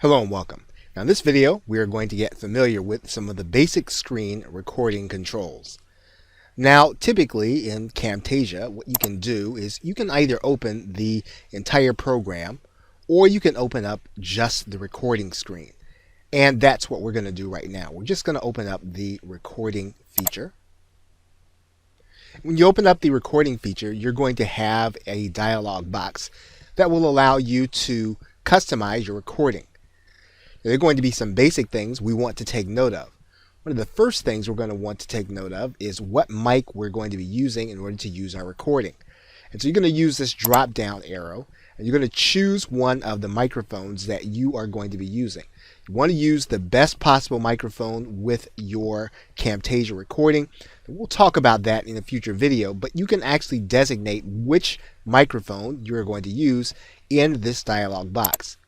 Hello and welcome. Now in this video we are going to get familiar with some of the basic screen recording controls. Now typically in Camtasia what you can do is you can either open the entire program or you can open up just the recording screen. And that's what we're going to do right now. We're just going to open up the recording feature. When you open up the recording feature, you're going to have a dialog box that will allow you to customize your recording. There are going to be some basic things we want to take note of. One of the first things we're going to want to take note of is what mic we're going to be using in order to use our recording. And so you're going to use this drop down arrow and you're going to choose one of the microphones that you are going to be using. You want to use the best possible microphone with your Camtasia recording. And we'll talk about that in a future video, but you can actually designate which microphone you're going to use in this dialog box.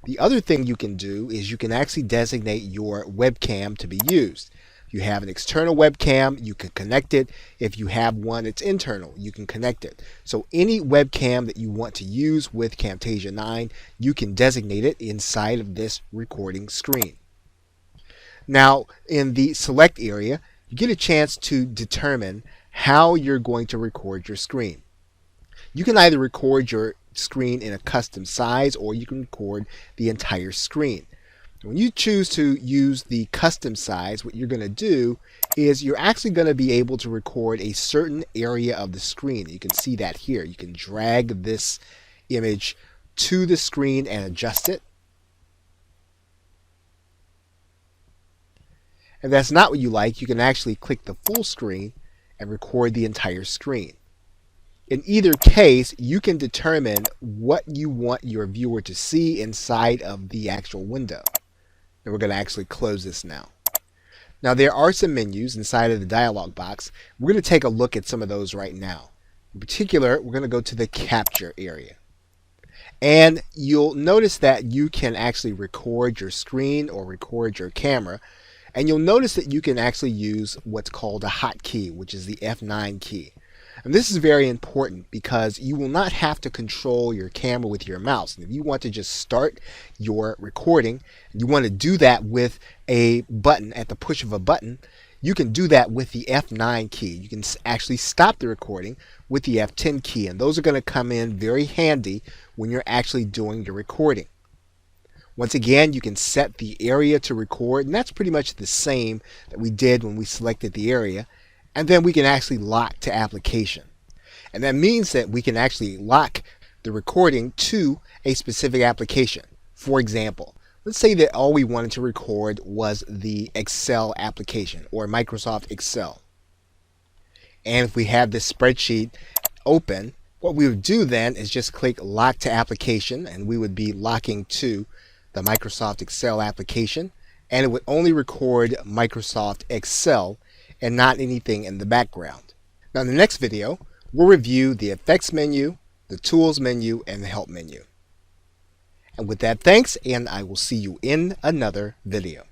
The other thing you can do is you can actually designate your webcam to be used. If you have an external webcam, you can connect it. If you have one that's internal, you can connect it. So any webcam that you want to use with Camtasia 9, you can designate it inside of this recording screen. Now in the select area, you get a chance to determine how you're going to record your screen. You can either record your screen in a custom size or you can record the entire screen. When you choose to use the custom size, what you're going to do is you're actually going to be able to record a certain area of the screen. You can see that here. You can drag this image to the screen and adjust it. If that's not what you like, you can actually click the full screen and record the entire screen. In either case, you can determine what you want your viewer to see inside of the actual window. And we're going to actually close this now. Now there are some menus inside of the dialog box. We're going to take a look at some of those right now. In particular, we're going to go to the capture area. And you'll notice that you can actually record your screen or record your camera. And you'll notice that you can actually use what's called a hotkey, which is the F9 key. And this is very important because you will not have to control your camera with your mouse. And if you want to just start your recording, you want to do that with a button at the push of a button, you can do that with the F9 key. You can actually stop the recording with the F10 key. And those are going to come in very handy when you're actually doing your recording. Once again, you can set the area to record, and that's pretty much the same that we did when we selected the area. And then we can actually lock to application. And that means that we can actually lock the recording to a specific application. For example, let's say that all we wanted to record was the Excel application or Microsoft Excel. And if we have this spreadsheet open, what we would do then is just click lock to application and we would be locking to the Microsoft Excel application, and it would only record Microsoft Excel and not anything in the background. Now in the next video, we'll review the effects menu, the tools menu, and the help menu. And with that, thanks, and I will see you in another video.